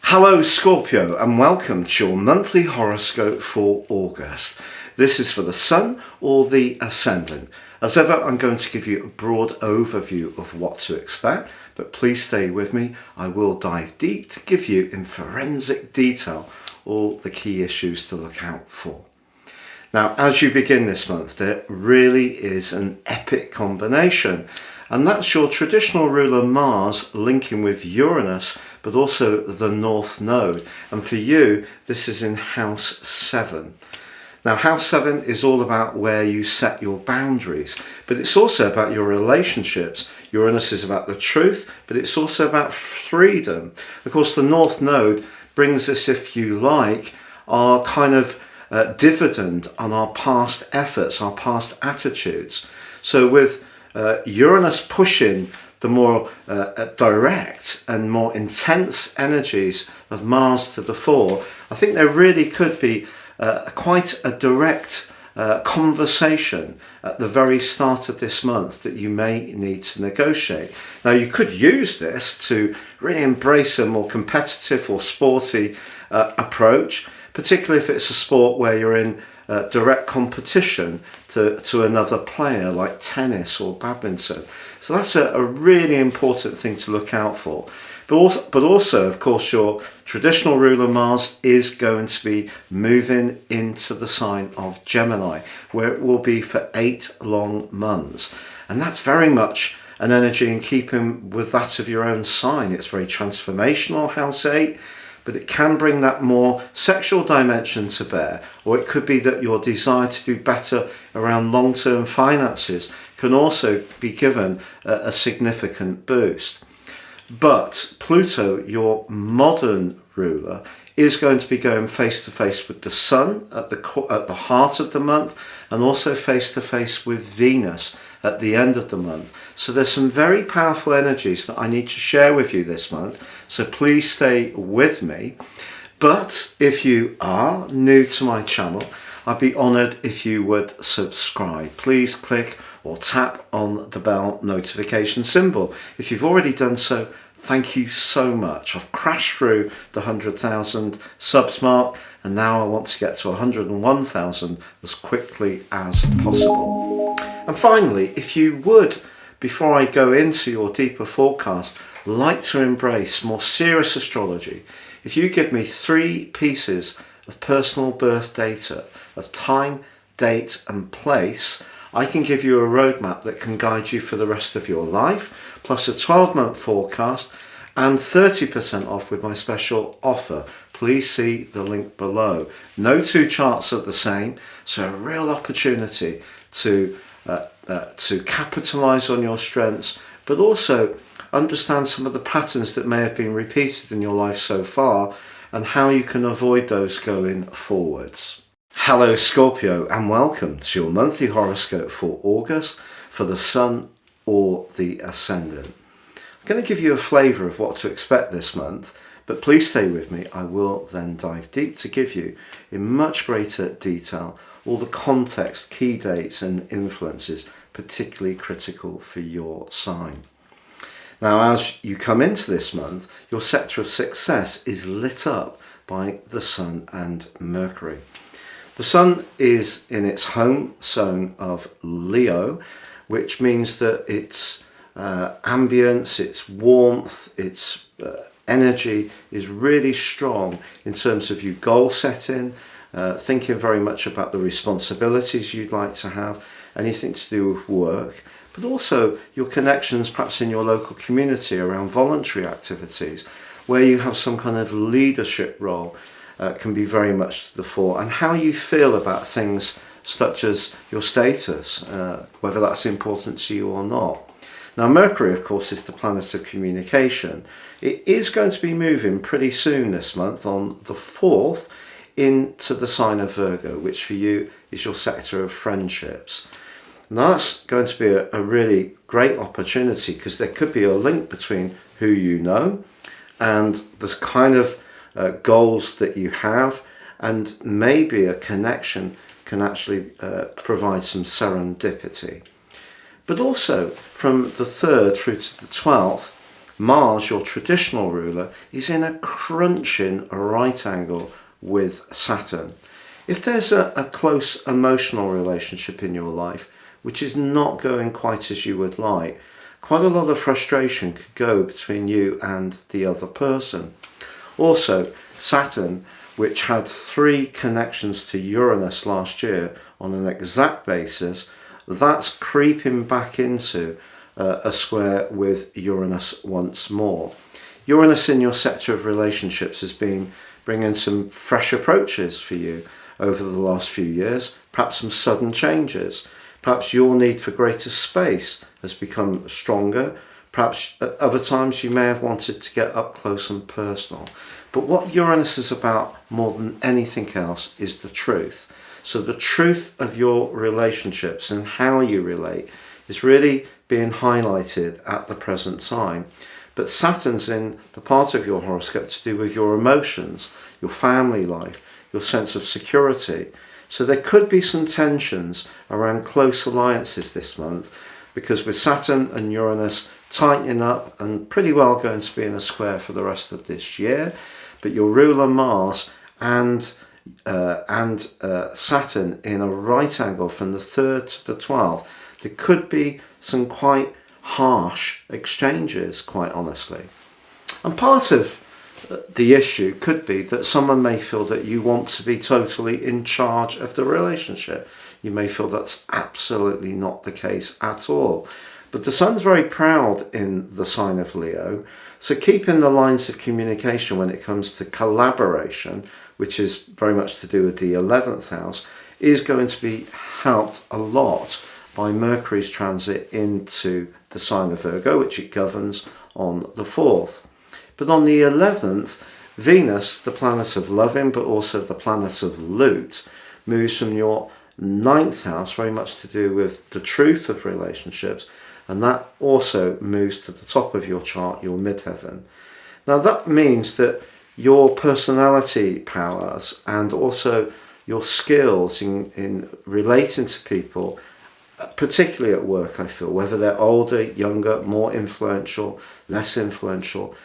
Hello Scorpio, and welcome to your monthly horoscope for August. This is for the Sun or the Ascendant. As ever, I'm going to give you a broad overview of what to expect, but please stay with me. I will dive deep to give you in forensic detail all the key issues to look out for. Now, as you begin this month, there really is an epic combination, and that's your traditional ruler Mars linking with Uranus, but also the North Node. And for you, this is in House 7. Now, House 7 is all about where you set your boundaries, but it's also about your relationships. Uranus is about the truth, but it's also about freedom. Of course, the North Node brings us, if you like, our kind of dividend on our past efforts, our past attitudes. So with Uranus pushing the more direct and more intense energies of Mars to the fore, I think there really could be quite a direct conversation at the very start of this month that you may need to negotiate. Now, you could use this to really embrace a more competitive or sporty approach, particularly if it's a sport where you're in direct competition to another player, like tennis or badminton. So that's a really important thing to look out for. But also, of course, your traditional ruler Mars is going to be moving into the sign of Gemini, where it will be for 8 long months. And that's very much an energy in keeping with that of your own sign. It's very transformational, House 8. But it can bring that more sexual dimension to bear, or it could be that your desire to do better around long-term finances can also be given a significant boost. But Pluto, your modern ruler, is going to be going face-to-face with the Sun at the heart of the month, and also face-to-face with Venus at the end of the month. So there's some very powerful energies that I need to share with you this month, so please stay with me. But if you are new to my channel, I'd be honoured if you would subscribe. Please click or tap on the bell notification symbol. If you've already done so, thank you so much. I've crashed through the 100,000 subs mark, and now I want to get to 101,000 as quickly as possible. And finally, if you would, before I go into your deeper forecast, like to embrace more serious astrology, if you give me 3 pieces of personal birth data of time, date and place, I can give you a roadmap that can guide you for the rest of your life, plus a 12-month forecast and 30% off with my special offer. Please see the link below. No 2 charts are the same, so a real opportunity to capitalize on your strengths, but also understand some of the patterns that may have been repeated in your life so far and how you can avoid those going forwards. Hello Scorpio, and welcome to your monthly horoscope for August for the Sun or the Ascendant. I'm going to give you a flavour of what to expect this month, but please stay with me. I will then dive deep to give you in much greater detail all the context, key dates and influences, particularly critical for your sign. Now, as you come into this month, your sector of success is lit up by the Sun and Mercury. The Sun is in its home zone of Leo, which means that its ambience, its warmth, its energy is really strong in terms of your goal setting, thinking very much about the responsibilities you'd like to have, anything to do with work, but also your connections perhaps in your local community around voluntary activities where you have some kind of leadership role can be very much to the fore, and how you feel about things such as your status, whether that's important to you or not. Now, Mercury, of course, is the planet of communication. It is going to be moving pretty soon this month on the 4th into the sign of Virgo, which for you is your sector of friendships. Now, that's going to be a really great opportunity because there could be a link between who you know and the kind of goals that you have, and maybe a connection can actually provide some serendipity. But also from the 3rd through to the 12th, Mars, your traditional ruler, is in a crunching right angle with Saturn. If there's a close emotional relationship in your life which is not going quite as you would like, quite a lot of frustration could go between you and the other person. Also, Saturn, which had 3 connections to Uranus last year on an exact basis, that's creeping back into a square with Uranus once more. Uranus in your sector of relationships has been bringing some fresh approaches for you over the last few years, perhaps some sudden changes. Perhaps your need for greater space has become stronger. Perhaps at other times you may have wanted to get up close and personal. But what Uranus is about more than anything else is the truth. So the truth of your relationships and how you relate is really being highlighted at the present time. But Saturn's in the part of your horoscope to do with your emotions, your family life, your sense of security. So there could be some tensions around close alliances this month, because with Saturn and Uranus tightening up and pretty well going to be in a square for the rest of this year, but your ruler Mars and Saturn in a right angle from the 3rd to the 12th, there could be some quite harsh exchanges, quite honestly. And part of the issue could be that someone may feel that you want to be totally in charge of the relationship. You may feel that's absolutely not the case at all. But the Sun's very proud in the sign of Leo, so keeping the lines of communication when it comes to collaboration, which is very much to do with the 11th house, is going to be helped a lot by Mercury's transit into the sign of Virgo, which it governs on the 4th. But on the 11th, Venus, the planet of loving, but also the planet of loot, moves from your 9th house, very much to do with the truth of relationships, and that also moves to the top of your chart, your midheaven. Now that means that your personality powers and also your skills in relating to people, particularly at work, I feel, whether they're older, younger, more influential, less influential,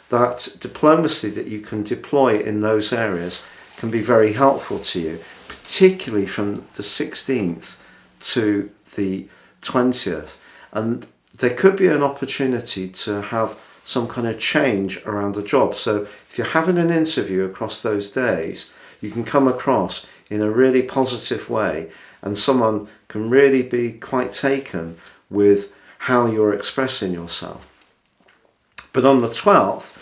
that diplomacy that you can deploy in those areas can be very helpful to you, particularly from the 16th to the 20th. And there could be an opportunity to have some kind of change around the job. So if you're having an interview across those days, you can come across in a really positive way, and someone can really be quite taken with how you're expressing yourself. But on the 12th,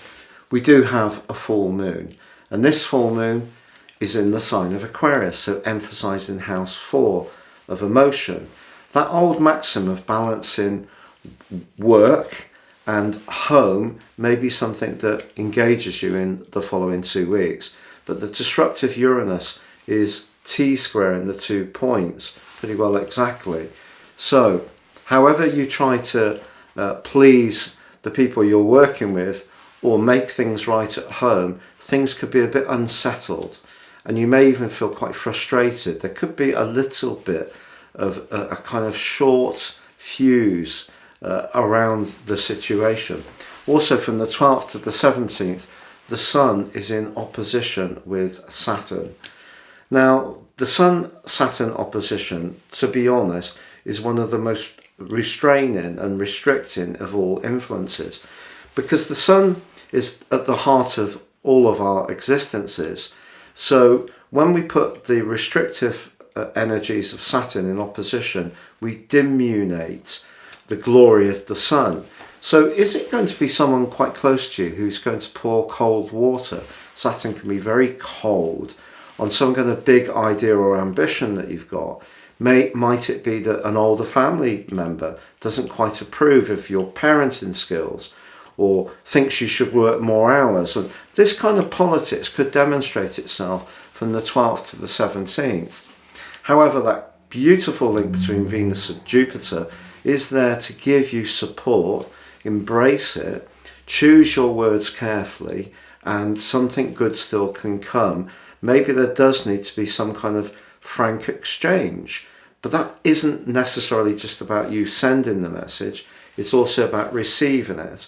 we do have a full moon, and this full moon is in the sign of Aquarius, so emphasizing house 4 of emotion. That old maxim of balancing work and home may be something that engages you in the following 2 weeks, but the disruptive Uranus is T-squaring the 2 points pretty well exactly. So however you try to please the people you're working with or make things right at home, things could be a bit unsettled, and you may even feel quite frustrated. There could be a little bit of a kind of short fuse around the situation. Also from the 12th to the 17th, the Sun is in opposition with Saturn. Now, the Sun-Saturn opposition, to be honest, is one of the most restraining and restricting of all influences, because the Sun is at the heart of all of our existences. So when we put the restrictive energies of Saturn in opposition, we diminuate the glory of the Sun. So is it going to be someone quite close to you who's going to pour cold water? Saturn can be very cold on some kind of big idea or ambition that you've got. Might it be that an older family member doesn't quite approve of your parenting skills, or thinks you should work more hours? And this kind of politics could demonstrate itself from the 12th to the 17th. However, that beautiful link between Venus and Jupiter is there to give you support. Embrace it, choose your words carefully, and something good still can come. Maybe there does need to be some kind of frank exchange, but that isn't necessarily just about you sending the message, it's also about receiving it.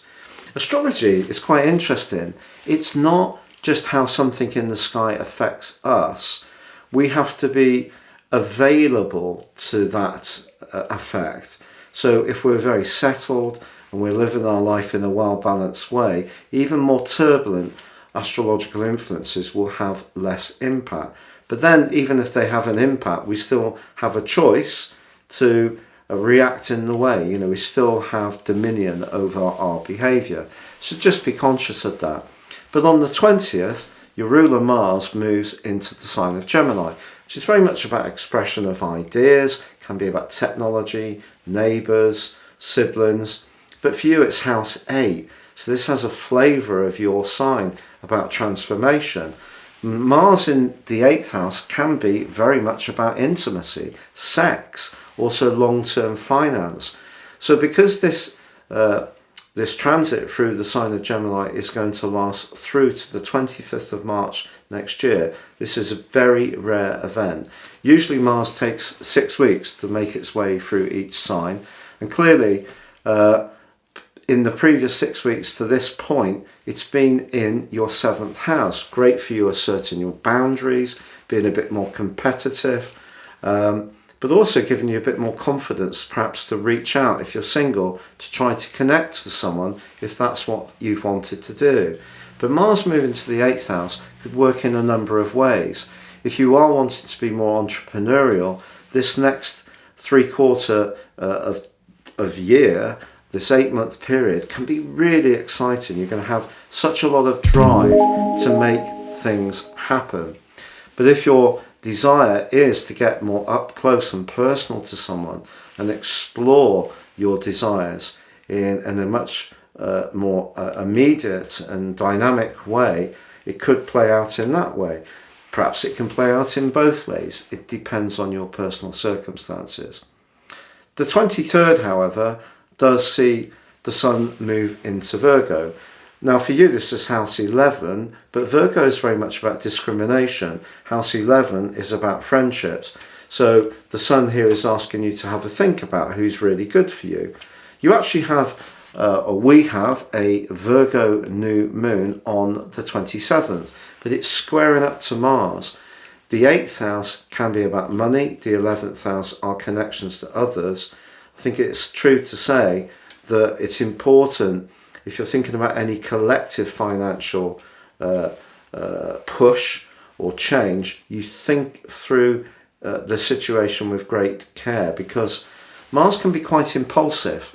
Astrology is quite interesting. It's not just how something in the sky affects us. We have to be available to that effect. So if we're very settled and we're living our life in a well-balanced way, even more turbulent astrological influences will have less impact. But then even if they have an impact, we still have a choice to react in the way. We still have dominion over our behaviour. So just be conscious of that. But on the 20th, your ruler Mars moves into the sign of Gemini, which is very much about expression of ideas, can be about technology, neighbours, siblings. But for you, it's house 8. So this has a flavour of your sign about transformation. Mars in the 8th house can be very much about intimacy, sex, also long-term finance. So because this transit through the sign of Gemini is going to last through to the 25th of March next year, this is a very rare event. Usually Mars takes 6 weeks to make its way through each sign, and clearly in the previous 6 weeks to this point, it's been in your 7th house. Great for you asserting your boundaries, being a bit more competitive, but also giving you a bit more confidence perhaps to reach out if you're single, to try to connect to someone if that's what you've wanted to do. But Mars moving to the 8th house could work in a number of ways. If you are wanting to be more entrepreneurial, this next 3/4 of year, this 8-month period, can be really exciting. You're going to have such a lot of drive to make things happen. But if your desire is to get more up close and personal to someone and explore your desires in a much more immediate and dynamic way, it could play out in that way. Perhaps it can play out in both ways. It depends on your personal circumstances. The 23rd, however, does see the Sun move into Virgo. Now for you this is house 11, but Virgo is very much about discrimination. House 11 is about friendships. So the Sun here is asking you to have a think about who's really good for you. You actually have, or we have, a Virgo new moon on the 27th, but it's squaring up to Mars. The 8th house can be about money. The 11th house are connections to others. I think it's true to say that it's important, if you're thinking about any collective financial push or change, you think through the situation with great care, because Mars can be quite impulsive.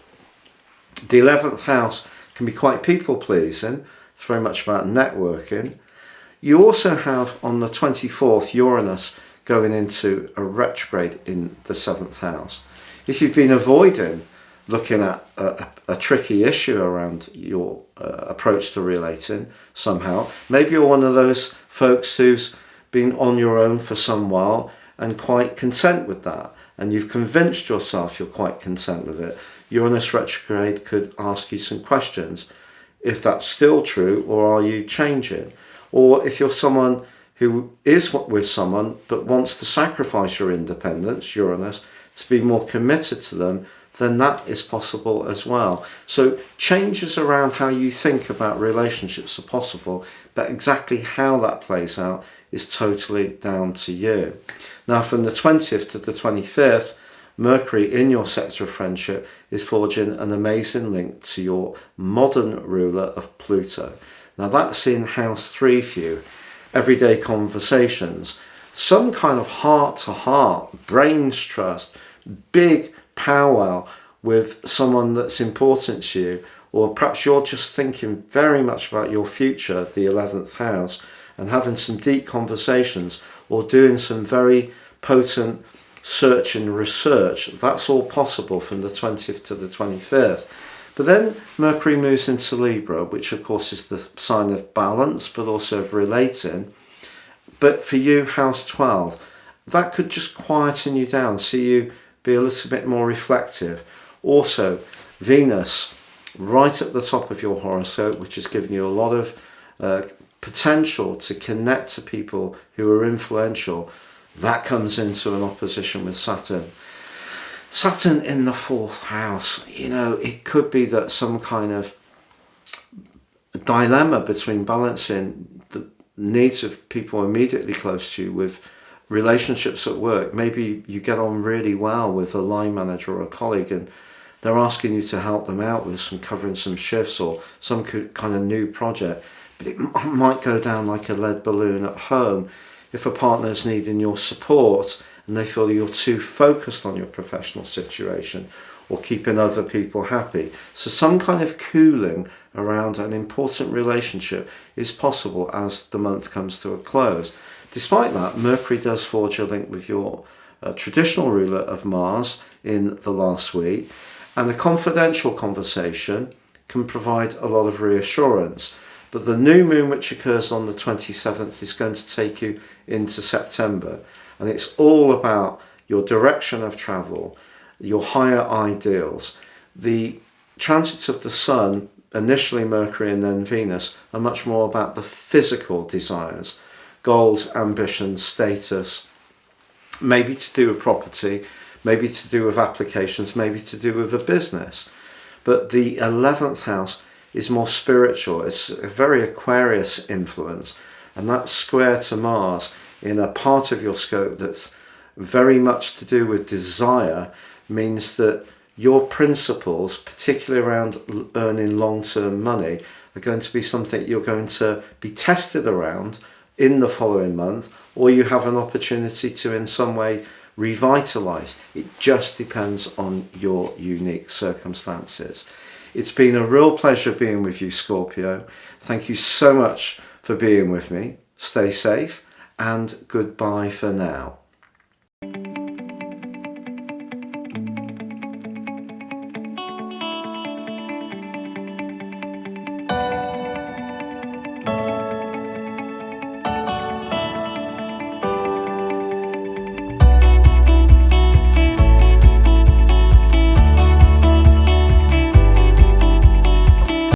The 11th house can be quite people-pleasing. It's very much about networking. You also have on the 24th Uranus going into a retrograde in the 7th house. If you've been avoiding looking at a tricky issue around your approach to relating somehow, maybe you're one of those folks who's been on your own for some while and quite content with that, and you've convinced yourself you're quite content with it. Uranus retrograde could ask you some questions. If that's still true, or are you changing? Or if you're someone who is with someone but wants to sacrifice your independence, Uranus, to be more committed to them, then that is possible as well. So changes around how you think about relationships are possible, but exactly how that plays out is totally down to you. Now from the 20th to the 25th, Mercury in your sector of friendship is forging an amazing link to your modern ruler of Pluto. Now that's in house 3 for you. Everyday conversations, some kind of heart-to-heart, brains trust, big powwow with someone that's important to you, or perhaps you're just thinking very much about your future, the 11th house, and having some deep conversations or doing some very potent search and research. That's all possible from the 20th to the 25th. But then Mercury moves into Libra, which of course is the sign of balance, but also of relating. But for you, house 12, that could just quieten you down, see you be a little bit more reflective. Also, Venus, right at the top of your horoscope, which is giving you a lot of potential to connect to people who are influential, that comes into an opposition with Saturn. Saturn in the 4th house, it could be that some kind of dilemma between balancing the needs of people immediately close to you with relationships at work. Maybe you get on really well with a line manager or a colleague, and they're asking you to help them out with covering some shifts or some kind of new project, but it might go down like a lead balloon at home if a partner's needing your support and they feel you're too focused on your professional situation or keeping other people happy. So some kind of cooling around an important relationship is possible as the month comes to a close. Despite that, Mercury does forge a link with your traditional ruler of Mars in the last week, and a confidential conversation can provide a lot of reassurance. But the new moon, which occurs on the 27th, is going to take you into September, and it's all about your direction of travel, your higher ideals. The transits of the Sun, initially Mercury and then Venus, are much more about the physical desires, goals, ambitions, status, maybe to do with property, maybe to do with applications, maybe to do with a business. But the 11th house is more spiritual. It's a very Aquarius influence, and that's square to Mars in a part of your scope that's very much to do with desire, means that your principles, particularly around earning long-term money, are going to be something you're going to be tested around in the following month, or you have an opportunity to in some way revitalize. It just depends on your unique circumstances. It's been a real pleasure being with you, Scorpio. Thank you so much for being with me. Stay safe and goodbye for now.